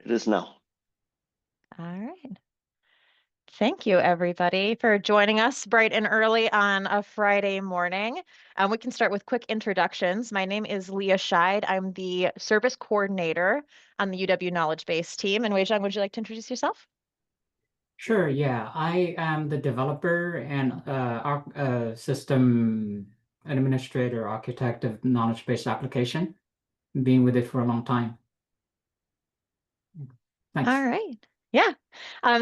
It is now. All right. Thank you, everybody, for joining us bright and early on a Friday morning. We can start with quick introductions. My name is Leah Scheide. I'm the service coordinator on the UW-Knowledge-Base team. And Weizhong, would you like to introduce yourself? Sure, yeah. I am the developer and system administrator, architect of knowledge-based application. Been with it for a long time. Thanks. All right. Yeah.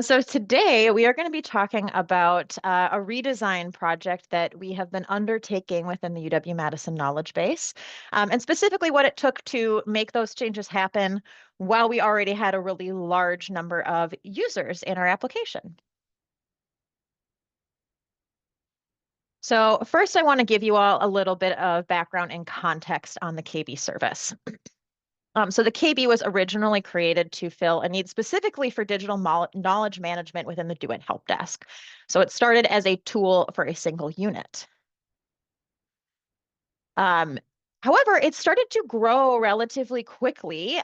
So today we are going to be talking about a redesign project that we have been undertaking within the UW-Madison knowledge base, and specifically what it took to make those changes happen while we already had a really large number of users in our application. So first, I want to give you all a little bit of background and context on the KB service. So the KB was originally created to fill a need specifically for digital knowledge management within the Do It Help Desk. So it started as a tool for a single unit. However, it started to grow relatively quickly.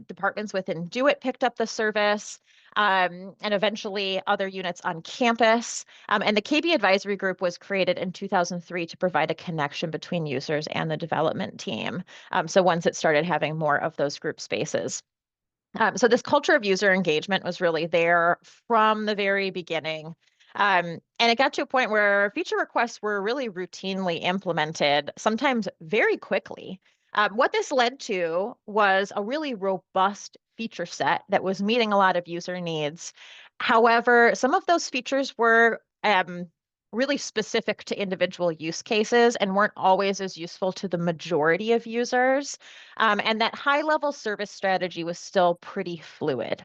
Departments within Do It picked up the service, and eventually other units on campus. And the KB Advisory Group was created in 2003 to provide a connection between users and the development team. So once it started having more of those group spaces. So this culture of user engagement was really there from the very beginning. And it got to a point where feature requests were really routinely implemented, sometimes very quickly. What this led to was a really robust feature set that was meeting a lot of user needs. However, some of those features were really specific to individual use cases and weren't always as useful to the majority of users. And that high-level service strategy was still pretty fluid.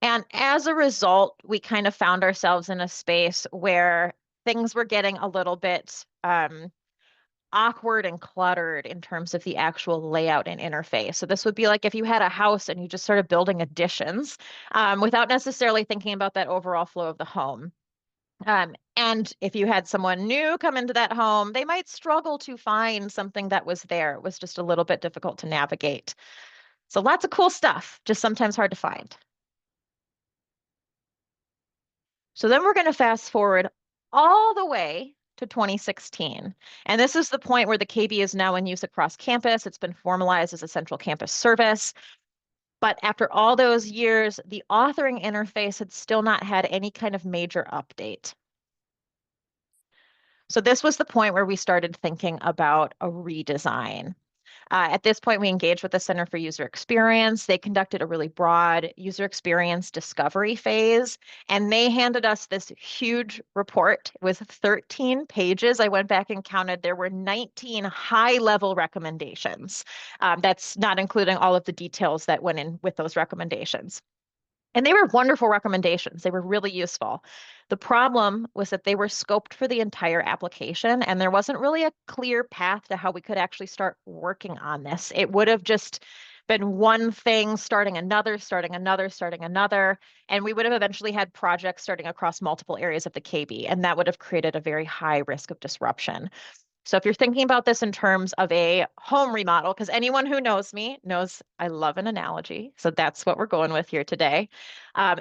And as a result, we kind of found ourselves in a space where things were getting a little bit awkward and cluttered in terms of the actual layout and interface. So this would be like if you had a house and you just started building additions without necessarily thinking about that overall flow of the home. And if you had someone new come into that home, they might struggle to find something that was there. It was just a little bit difficult to navigate. So lots of cool stuff, just sometimes hard to find. So then we're going to fast forward all the way to 2016. And this is the point where the KB is now in use across campus. It's been formalized as a central campus service. But after all those years, the authoring interface had still not had any kind of major update. So this was the point where we started thinking about a redesign. At this point, we engaged with the Center for User Experience. They conducted a really broad user experience discovery phase, and they handed us this huge report. It was 13 pages. I went back and counted. There were 19 high-level recommendations. That's not including all of the details that went in with those recommendations. And they were wonderful recommendations. They were really useful. The problem was that they were scoped for the entire application, and there wasn't really a clear path to how we could actually start working on this. It would have just been one thing starting another, starting another, starting another, and we would have eventually had projects starting across multiple areas of the KB, and that would have created a very high risk of disruption. So if you're thinking about this in terms of a home remodel, because anyone who knows me knows I love an analogy. So that's what we're going with here today.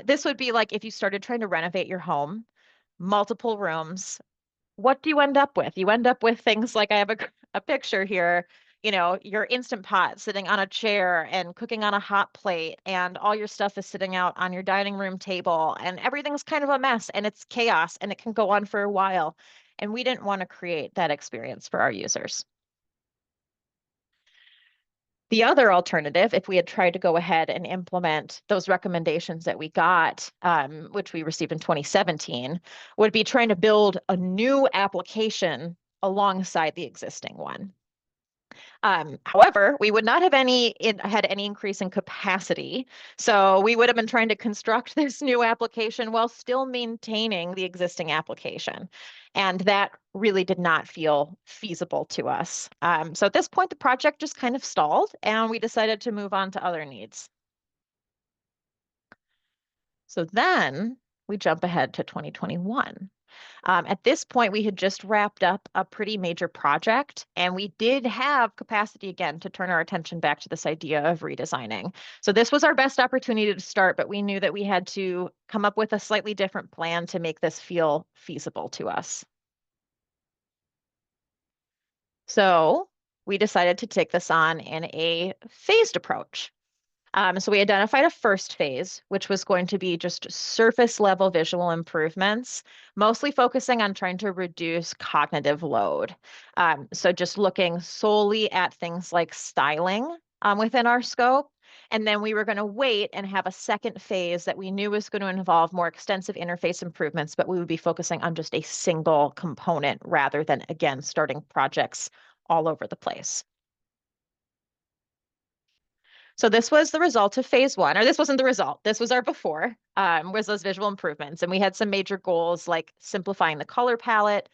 This would be like if you started trying to renovate your home, multiple rooms, what do you end up with? You end up with things like I have a picture here, you know, your Instant Pot sitting on a chair and cooking on a hot plate, and all your stuff is sitting out on your dining room table, and everything's kind of a mess and it's chaos and it can go on for a while. And we didn't want to create that experience for our users. The other alternative, if we had tried to go ahead and implement those recommendations that we got, which we received in 2017, would be trying to build a new application alongside the existing one. However, we would not have had any increase in capacity. So we would have been trying to construct this new application while still maintaining the existing application. And that really did not feel feasible to us. So at this point, the project just kind of stalled and we decided to move on to other needs. So then we jump ahead to 2021. At this point, we had just wrapped up a pretty major project, and we did have capacity again to turn our attention back to this idea of redesigning. So this was our best opportunity to start, but we knew that we had to come up with a slightly different plan to make this feel feasible to us. So we decided to take this on in a phased approach. So we identified a first phase, which was going to be just surface level visual improvements, mostly focusing on trying to reduce cognitive load. So just looking solely at things like styling within our scope. And then we were going to wait and have a second phase that we knew was going to involve more extensive interface improvements, but we would be focusing on just a single component rather than, again, starting projects all over the place. So this was the result of phase one, or this wasn't the result. This was our before, was those visual improvements. And we had some major goals like simplifying the color palette,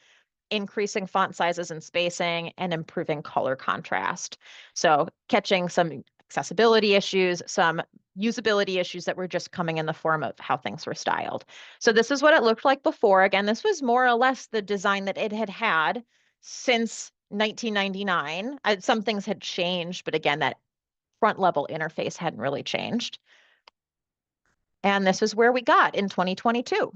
increasing font sizes and spacing, and improving color contrast. So catching some accessibility issues, some usability issues that were just coming in the form of how things were styled. So this is what it looked like before. Again, this was more or less the design that it had had since 1999. Some things had changed, but again, that front level interface hadn't really changed. And this is where we got in 2022.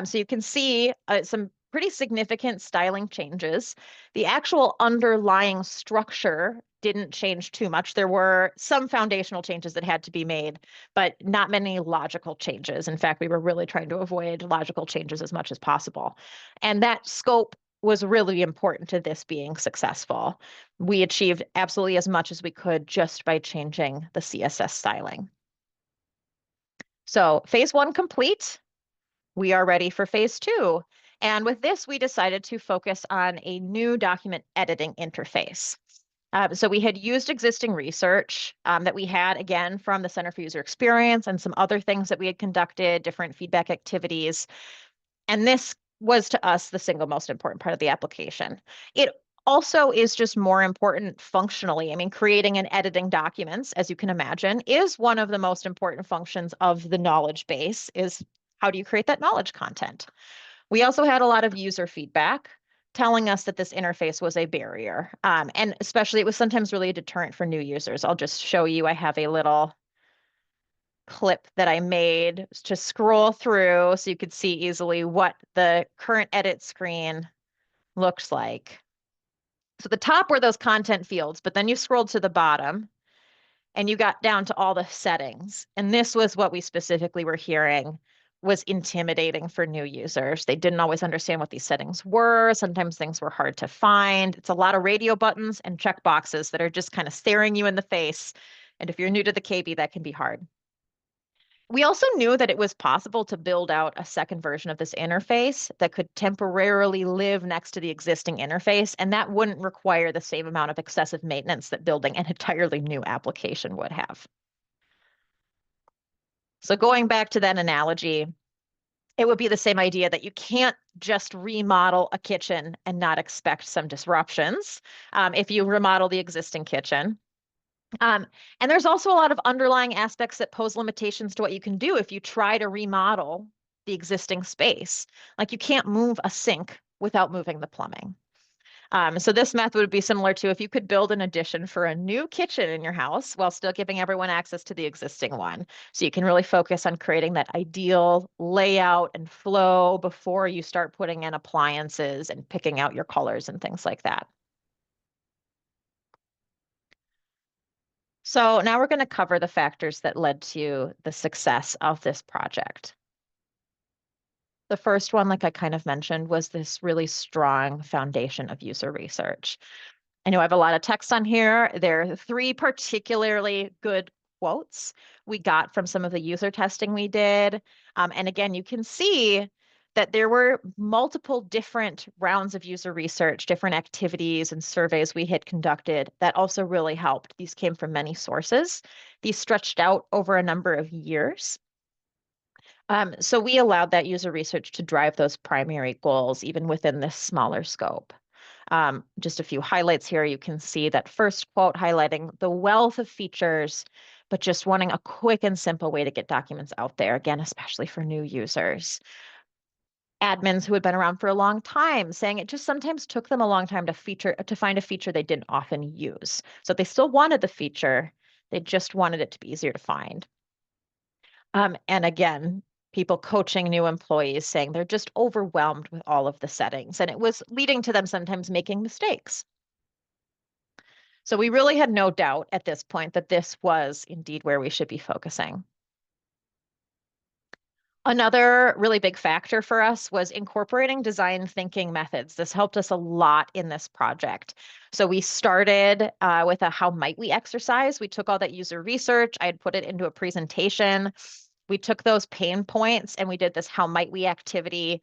So you can see some pretty significant styling changes. The actual underlying structure didn't change too much. There were some foundational changes that had to be made, but not many logical changes. In fact, we were really trying to avoid logical changes as much as possible. And that scope was really important to this being successful. We achieved absolutely as much as we could just by changing the CSS styling. So phase one complete. We are ready for phase two. And with this, we decided to focus on a new document editing interface. So we had used existing research that we had, again, from the Center for User Experience and some other things that we had conducted, different feedback activities. And this was to us the single most important part of the application. It also is just more important functionally. I mean, creating and editing documents, as you can imagine, is one of the most important functions of the knowledge base, is how do you create that knowledge content? We also had a lot of user feedback telling us that this interface was a barrier. And especially it was sometimes really a deterrent for new users. I'll just show you, I have a little clip that I made to scroll through so you could see easily what the current edit screen looks like. So the top were those content fields, but then you scrolled to the bottom and you got down to all the settings. And this was what we specifically were hearing was intimidating for new users. They didn't always understand what these settings were. Sometimes things were hard to find. It's a lot of radio buttons and checkboxes that are just kind of staring you in the face. And if you're new to the KB, that can be hard. We also knew that it was possible to build out a second version of this interface that could temporarily live next to the existing interface, and that wouldn't require the same amount of excessive maintenance that building an entirely new application would have. So going back to that analogy, it would be the same idea that you can't just remodel a kitchen and not expect some disruptions if you remodel the existing kitchen. And there's also a lot of underlying aspects that pose limitations to what you can do if you try to remodel the existing space. Like you can't move a sink without moving the plumbing. So this method would be similar to if you could build an addition for a new kitchen in your house while still giving everyone access to the existing one. So you can really focus on creating that ideal layout and flow before you start putting in appliances and picking out your colors and things like that. So now we're going to cover the factors that led to the success of this project. The first one, like I kind of mentioned, was this really strong foundation of user research. I know I have a lot of text on here. There are three particularly good quotes we got from some of the user testing we did. And again, you can see that there were multiple different rounds of user research, different activities and surveys we had conducted that also really helped. These came from many sources. These stretched out over a number of years. So we allowed that user research to drive those primary goals, even within this smaller scope. Just a few highlights here. You can see that first quote highlighting the wealth of features, but just wanting a quick and simple way to get documents out there, again, especially for new users. admins who had been around for a long time, saying it just sometimes took them a long time to find a feature they didn't often use. So they still wanted the feature, they just wanted it to be easier to find. And again, people coaching new employees saying they're just overwhelmed with all of the settings, and it was leading to them sometimes making mistakes. So we really had no doubt at this point that this was indeed where we should be focusing. Another really big factor for us was incorporating design thinking methods. This helped us a lot in this project. So we started with a how might we exercise. We took all that user research, I had put it into a presentation. We took those pain points and we did this how might we activity.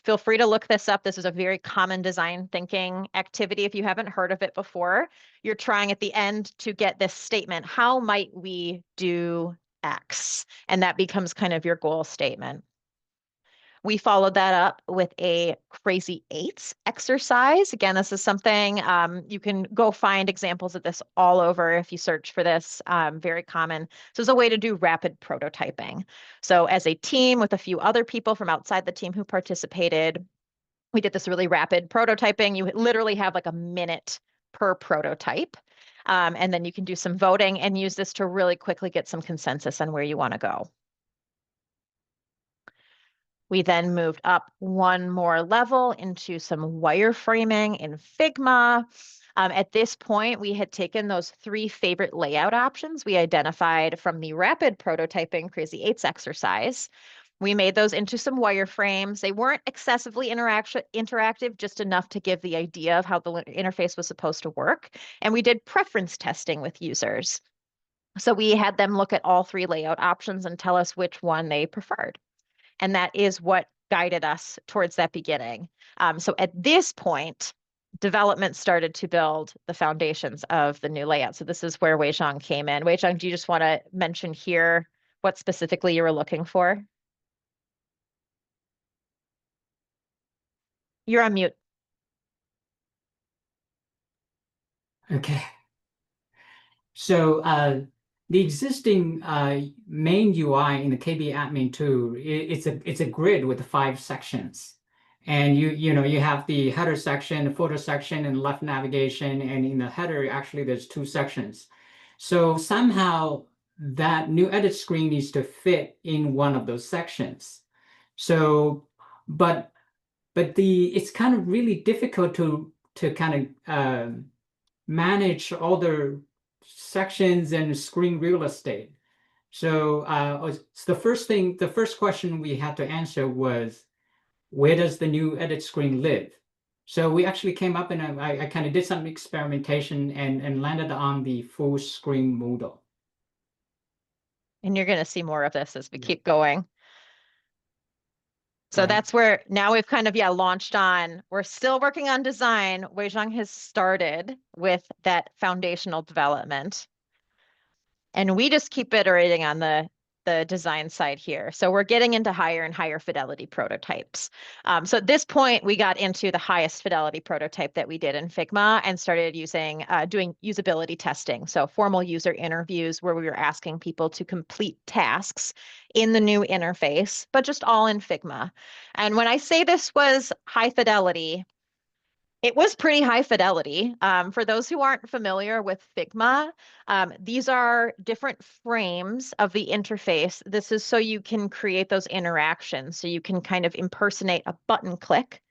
Feel free to look this up. This is a very common design thinking activity. If you haven't heard of it before, you're trying at the end to get this statement, how might we do X? And that becomes kind of your goal statement. We followed that up with a crazy eights exercise. Again, this is something you can go find examples of this all over if you search for this, very common. So it's a way to do rapid prototyping. So as a team with a few other people from outside the team who participated, we did this really rapid prototyping. You literally have like a minute per prototype. And then you can do some voting and use this to really quickly get some consensus on where you want to go. We then moved up one more level into some wireframing in Figma. At this point, we had taken those 3 favorite layout options we identified from the rapid prototyping Crazy Eights exercise. We made those into some wireframes. They weren't excessively interactive, just enough to give the idea of how the interface was supposed to work. And we did preference testing with users. So we had them look at all 3 layout options and tell us which one they preferred. And that is what guided us towards that beginning. So at this point, development started to build the foundations of the new layout. So this is where Weizhong came in. Weizhong, do you just want to mention here what specifically you were looking for? You're on mute. Okay. So the existing main UI in the KB admin tool, it's a grid with 5 sections. And you have the header section, the footer section, and left navigation. And in the header, actually, there's 2 sections. So somehow that new edit screen needs to fit in one of those sections. So, but it's kind of really difficult to kind of manage all the sections and screen real estate. So the first question we had to answer was, where does the new edit screen live? So we actually came up and I kind of did some experimentation and landed on the full screen model. And you're going to see more of this as we keep going. So Right. that's where now we've kind of, launched on. We're still working on design. Weizhong has started with that foundational development. And we just keep iterating on the design side here. So we're getting into higher and higher fidelity prototypes. So at this point, we got into the highest fidelity prototype that we did in Figma and started doing usability testing. So formal user interviews where we were asking people to complete tasks in the new interface, but just all in Figma. And when I say this was high fidelity, it was pretty high fidelity. For those who aren't familiar with Figma, these are different frames of the interface. This is so you can create those interactions. So you can kind of impersonate a button click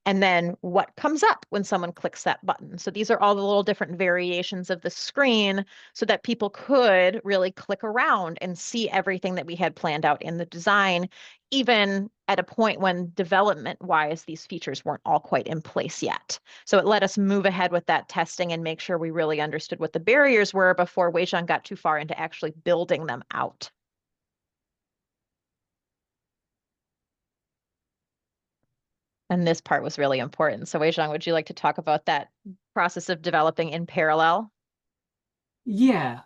and then what comes up when someone clicks that button. So these are all the little different variations of the screen so that people could really click around and see everything that we had planned out in the design, even at a point when development-wise, these features weren't all quite in place yet. So it let us move ahead with that testing and make sure we really understood what the barriers were before Weizhong got too far into actually building them out. And this part was really important. So Weizhong, would you like to talk about that process of developing in parallel? Yeah.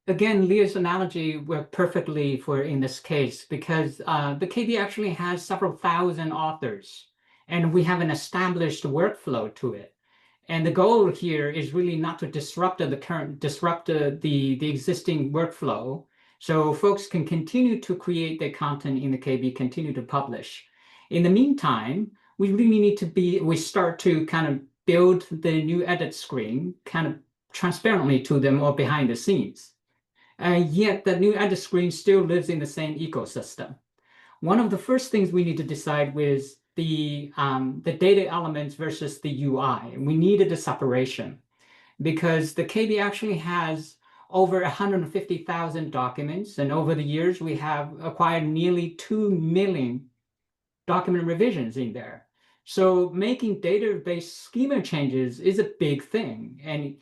Again, Leah's analogy worked perfectly for in this case because the KB actually has several thousand authors, and we have an established workflow to it. And the goal here is really not to disrupt the existing workflow, so folks can continue to create their content in the KB, continue to publish. In the meantime, we really need to we start to kind of build the new edit screen kind of transparently to them or behind the scenes. Yet the new edit screen still lives in the same ecosystem. One of the first things we need to decide was the data elements versus the UI. We needed a separation because the KB actually has over 150,000 documents, and over the years we have acquired nearly 2 million document revisions in there. So making database schema changes is a big thing. And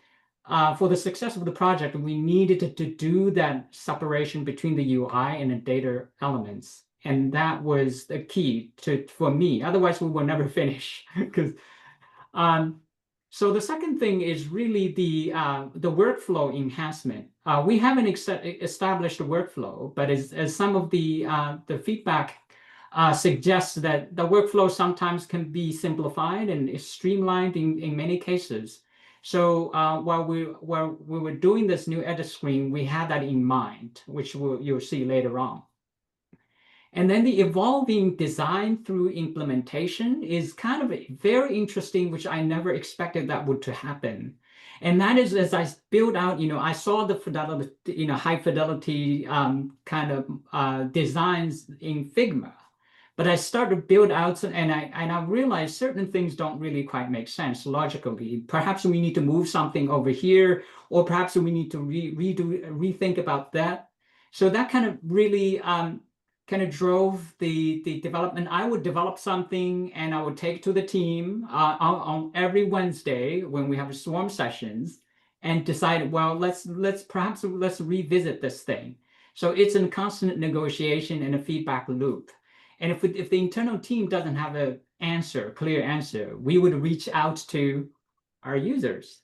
for the success of the project, we needed to do that separation between the UI and the data elements. And that was the key for me. Otherwise, we will never finish. Because so the second thing is really the workflow enhancement. We haven't established a workflow, but as some of the feedback suggests that the workflow sometimes can be simplified and is streamlined in many cases. So while we were doing this new edit screen, we had that in mind, which you'll see later on. And then the evolving design through implementation is kind of very interesting, which I never expected that would to happen. And that is as I build out, I saw the fidelity, high fidelity kind of designs in Figma. But I started to build out, and I realized certain things don't really quite make sense logically. Perhaps we need to move something over here, or perhaps we need to rethink about that. So that kind of really kind of drove the development. I would develop something and I would take to the team on every Wednesday when we have swarm sessions and decide, well, let's revisit this thing. So it's a constant negotiation and a feedback loop. And if the internal team doesn't have a clear answer, we would reach out to our users.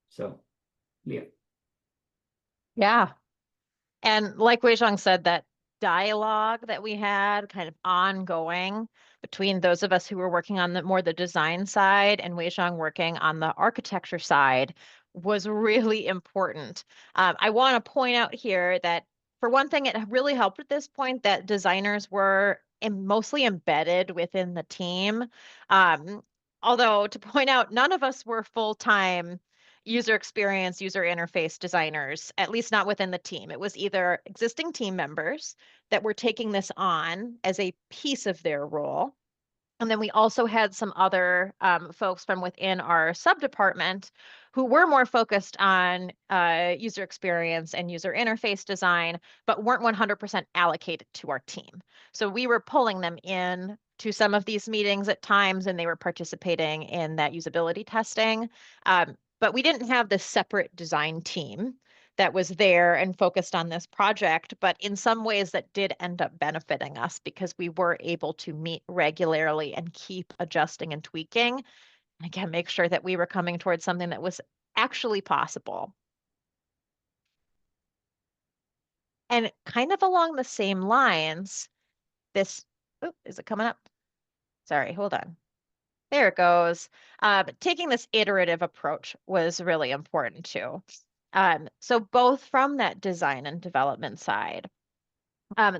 So, yeah. Yeah. And like Weizhong said, that dialogue that we had kind of ongoing between those of us who were working on the design side and Weizhong working on the architecture side was really important. I want to point out here that for one thing, it really helped at this point that designers were mostly embedded within the team. Although to point out, none of us were full-time user experience, user interface designers, at least not within the team. It was either existing team members that were taking this on as a piece of their role. And then we also had some other folks from within our sub-department who were more focused on user experience and user interface design, but weren't 100% allocated to our team. So we were pulling them in to some of these meetings at times, and they were participating in that usability testing. But we didn't have this separate design team that was there and focused on this project, but in some ways that did end up benefiting us because we were able to meet regularly and keep adjusting and tweaking. And again, make sure that we were coming towards something that was actually possible. And kind of along the same lines, this, is it coming up? Sorry, hold on. There it goes. Taking this iterative approach was really important too. So both from that design and development side,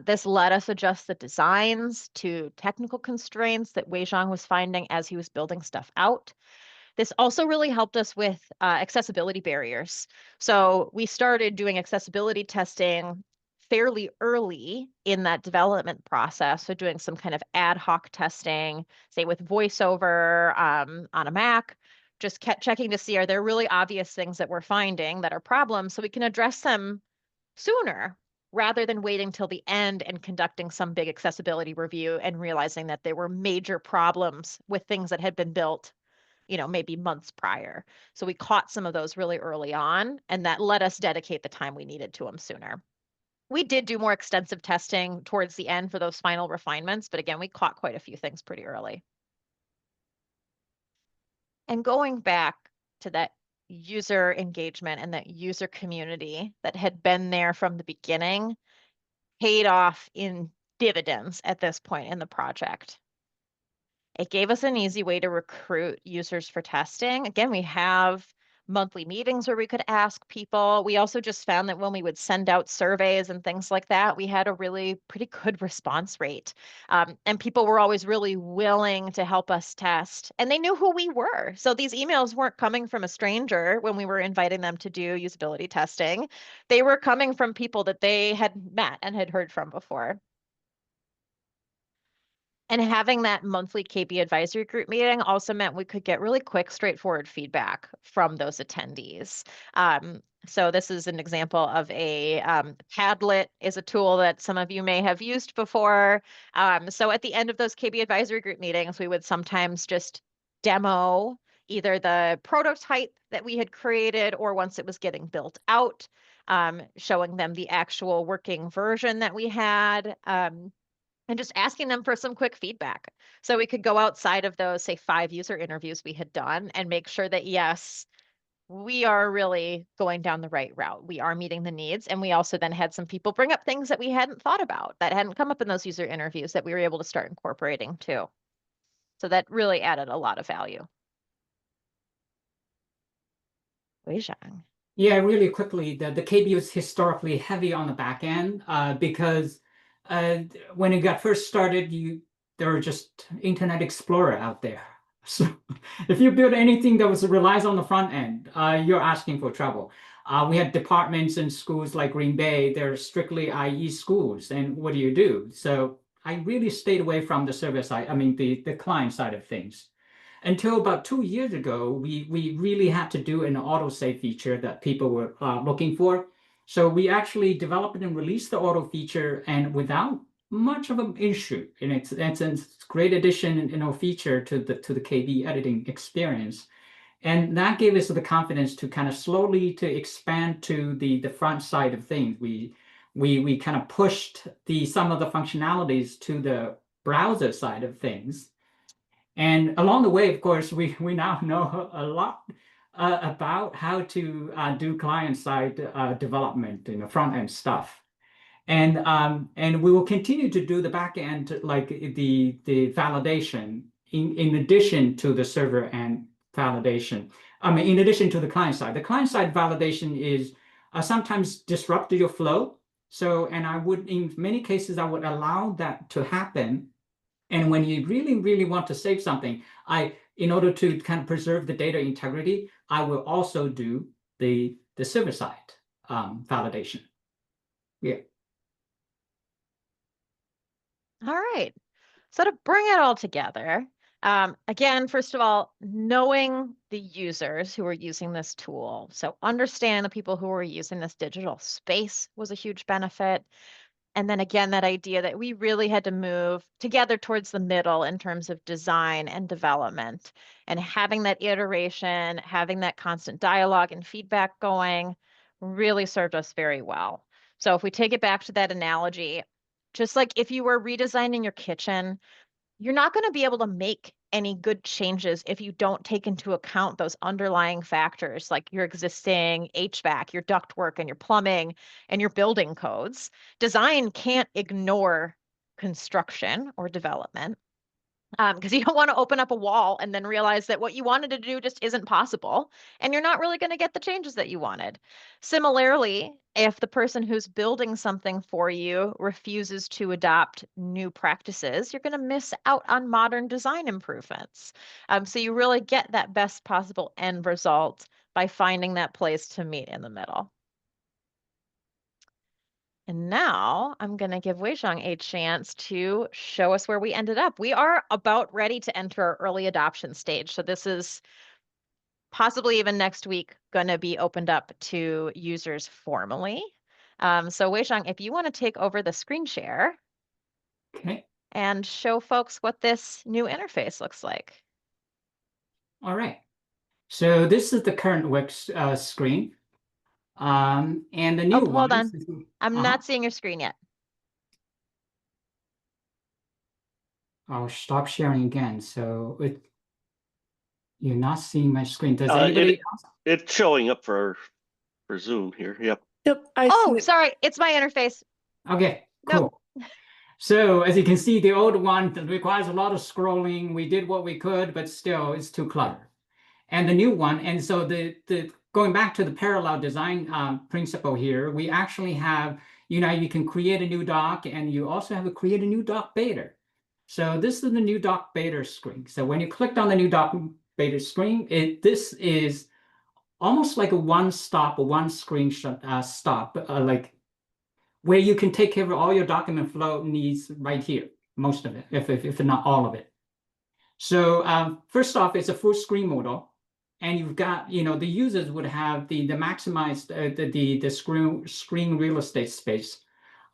this let us adjust the designs to technical constraints that Weizhong was finding as he was building stuff out. This also really helped us with accessibility barriers. So we started doing accessibility testing fairly early in that development process. So doing some kind of ad hoc testing, say with VoiceOver on a Mac, just kept checking to see, are there really obvious things that we're finding that are problems so we can address them sooner rather than waiting till the end and conducting some big accessibility review and realizing that there were major problems with things that had been built, maybe months prior. So we caught some of those really early on, and that let us dedicate the time we needed to them sooner. We did do more extensive testing towards the end for those final refinements, but again, we caught quite a few things pretty early. And going back to that user engagement and that user community that had been there from the beginning, paid off in dividends at this point in the project. It gave us an easy way to recruit users for testing. Again, we have monthly meetings where we could ask people. We also just found that when we would send out surveys and things like that, we had a really pretty good response rate. And people were always really willing to help us test, and they knew who we were. So these emails weren't coming from a stranger when we were inviting them to do usability testing. They were coming from people that they had met and had heard from before. And having that monthly KB advisory group meeting also meant we could get really quick, straightforward feedback from those attendees. So this is an example of a Padlet is a tool that some of you may have used before. So at the end of those KB advisory group meetings, we would sometimes just demo either the prototype that we had created or once it was getting built out, showing them the actual working version that we had. And just asking them for some quick feedback. So we could go outside of those, say, 5 user interviews we had done and make sure that, yes, we are really going down the right route. We are meeting the needs. And we also then had some people bring up things that we hadn't thought about that hadn't come up in those user interviews that we were able to start incorporating too. So that really added a lot of value. Weizhong. Yeah, really quickly, the KB was historically heavy on the back end because when it got first started, there were just Internet Explorer out there. So if you build anything that relies on the front end, you're asking for trouble. We had departments in schools like Green Bay, they're strictly IE schools, and what do you do? So I really stayed away from the server side, I mean the client side of things. Until about 2 years ago, we really had to do an autosave feature that people were looking for. So we actually developed and released the auto feature, and without much of an issue. And it's a great addition, feature to the KB editing experience. And that gave us the confidence to kind of slowly to expand to the front side of things. We kind of pushed some of the functionalities to the browser side of things. And along the way, of course, we now know a lot about how to do client-side development, front-end stuff. And we will continue to do the back-end, like the validation, in addition to the server and validation. I mean, in addition to the client side. The client-side validation is sometimes disrupt your flow. So, and in many cases, I would allow that to happen. And when you really, really want to save something, in order to kind of preserve the data integrity, I will also do the server side validation. Yeah. All right. So to bring it all together, again, first of all, knowing the users who are using this tool. So understand the people who are using this digital space was a huge benefit. And then again, that idea that we really had to move together towards the middle in terms of design and development, and having that iteration, having that constant dialogue and feedback going really served us very well. So if we take it back to that analogy, just like if you were redesigning your kitchen, you're not going to be able to make any good changes if you don't take into account those underlying factors like your existing HVAC, your ductwork, and your plumbing and your building codes. Design can't ignore construction or development because you don't want to open up a wall and then realize that what you wanted to do just isn't possible, and you're not really going to get the changes that you wanted. Similarly, if the person who's building something for you refuses to adopt new practices, you're going to miss out on modern design improvements. So you really get that best possible end result by finding that place to meet in the middle. And now I'm going to give Weizhong a chance to show us where we ended up. We are about ready to enter our early adoption stage. So this is possibly even next week going to be opened up to users formally. So Weizhong, if you want to take over the screen share and show folks what this new interface looks like. All right. So this is the current Wix screen. And the new one. Hold on. I'm not seeing your screen yet. I'll stop sharing again. So you're not seeing my screen. Does anybody else? It's showing up for Zoom here. Yep. Yep. Sorry. It's my interface. Okay, cool. Nope. So as you can see, the old one requires a lot of scrolling. We did what we could, but still it's too cluttered. and the new one. And so the going back to the parallel design principle here, we actually have, you can create a new doc, and you also have to create a new doc beta. So this is the new doc beta screen. So when you clicked on the new doc beta screen, this is almost like a one-stop, a one screenshot stop, like where you can take care of all your document flow needs right here, most of it, if not all of it. So first off, it's a full screen model, and you've got, the users would have the maximized the screen real estate space,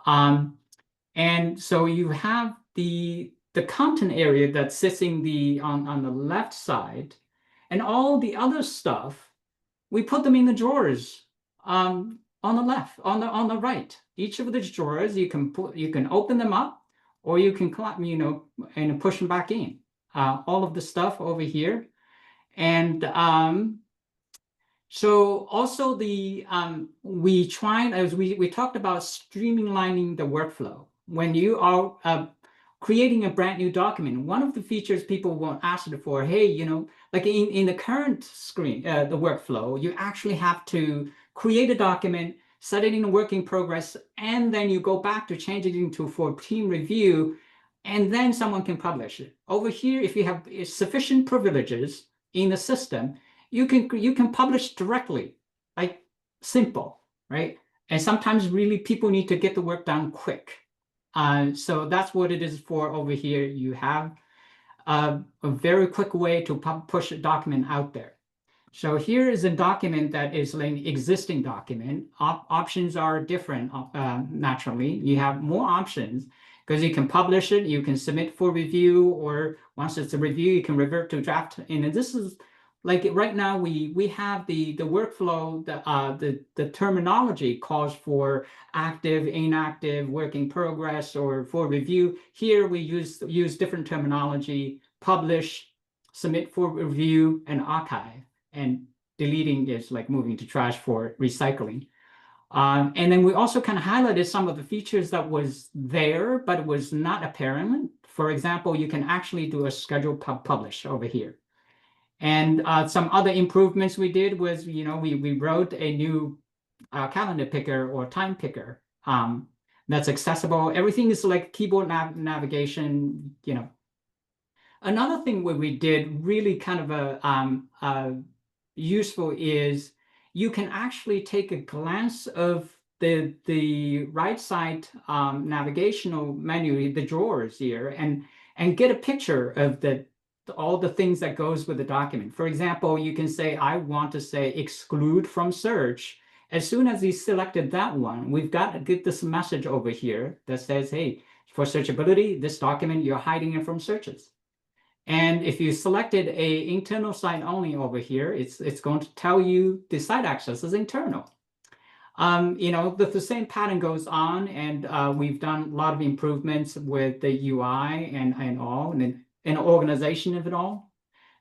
and so you have the content area that sits in on the left side, and all the other stuff we put them in the drawers on the left, on the right. Each of the drawers you can open them up, or you can and push them back in. All of the stuff over here, and so also we tried, as we talked about, streamlining the workflow. When you are creating a brand new document, one of the features people will ask for, hey, like in the current screen, the workflow, you actually have to create a document, set it in a work in progress, and then you go back to change it for team review, and then someone can publish it. Over here, if you have sufficient privileges in the system, you can publish directly, like simple, right? And sometimes really people need to get the work done quick. So that's what it is for over here. You have a very quick way to push a document out there. So here is a document that is an existing document. Options are different naturally. You have more options because you can publish it, you can submit for review, or once it's a review, you can revert to draft. And this is like right now we have the workflow, the terminology calls for active, inactive, work in progress, or for review. Here we use different terminology: publish, submit for review, and archive. And deleting is like moving to trash for recycling. And then we also kind of highlighted some of the features that was there, but it was not apparent. For example, you can actually do a scheduled publish over here. And some other improvements we did was, we wrote a new calendar picker or time picker that's accessible. Everything is like keyboard navigation, Another thing where we did really kind of useful is you can actually take a glance of the right side navigational menu, the drawers here, and get a picture of all the things that goes with the document. For example, you can say, I want to say exclude from search. As soon as you selected that one, we've got to get this message over here that says, hey, for searchability, this document, you're hiding it from searches. And if you selected a internal site only over here, it's going to tell you the site access is internal. The same pattern goes on, and we've done a lot of improvements with the UI and all, and organization of it all.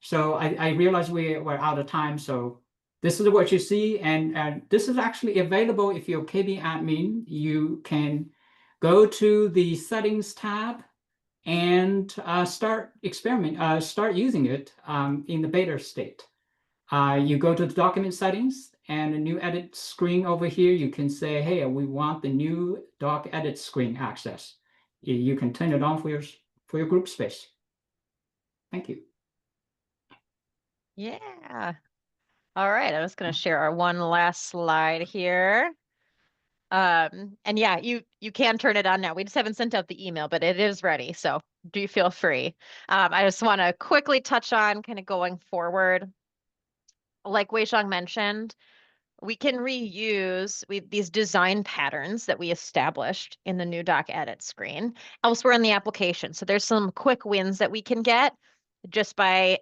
So I realize we're out of time. So this is what you see, and this is actually available. If you're KB admin, you can go to the settings tab and start using it in the beta state. You go to the document settings, and a new edit screen over here, you can say, hey, we want the new doc edit screen access. You can turn it on for your group space. Thank you. Yeah. All right, I'm just going to share our one last slide here. And yeah, you can turn it on now. We just haven't sent out the email, but it is ready, so do feel free. I just want to quickly touch on kind of going forward. Like Weizhong mentioned, we can reuse these design patterns that we established in the new doc edit screen elsewhere in the application. So there's some quick wins that we can get just by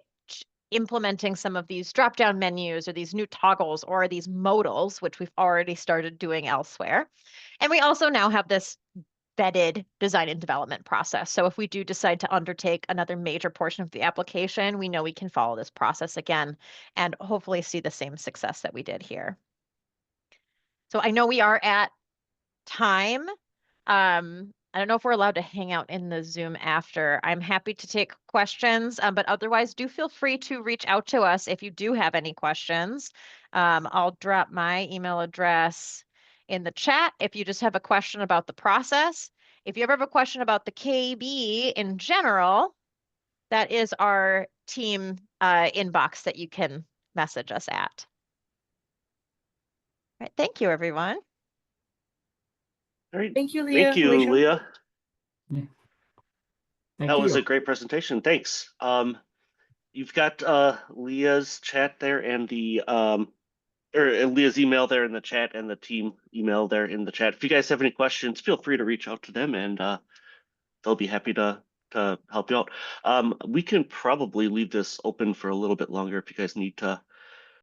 implementing some of these drop-down menus or these new toggles or these modals, which we've already started doing elsewhere. And we also now have this vetted design and development process. So if we do decide to undertake another major portion of the application, we know we can follow this process again and hopefully see the same success that we did here. So I know we are at time. I don't know if we're allowed to hang out in the Zoom after. I'm happy to take questions, but otherwise do feel free to reach out to us if you do have any questions. I'll drop my email address in the chat if you just have a question about the process. If you ever have a question about the KB in general, that is our team inbox that you can message us at. All right, thank you, everyone. All right. Thank you, Leah. Thank you, Weizhong. Leah. Thank That was you. a great presentation. Thanks. You've got Leah's chat there and the or Leah's email there in the chat and the team email there in the chat. If you guys have any questions, feel free to reach out to them and they'll be happy to help you out. We can probably leave this open for a little bit longer if you guys need to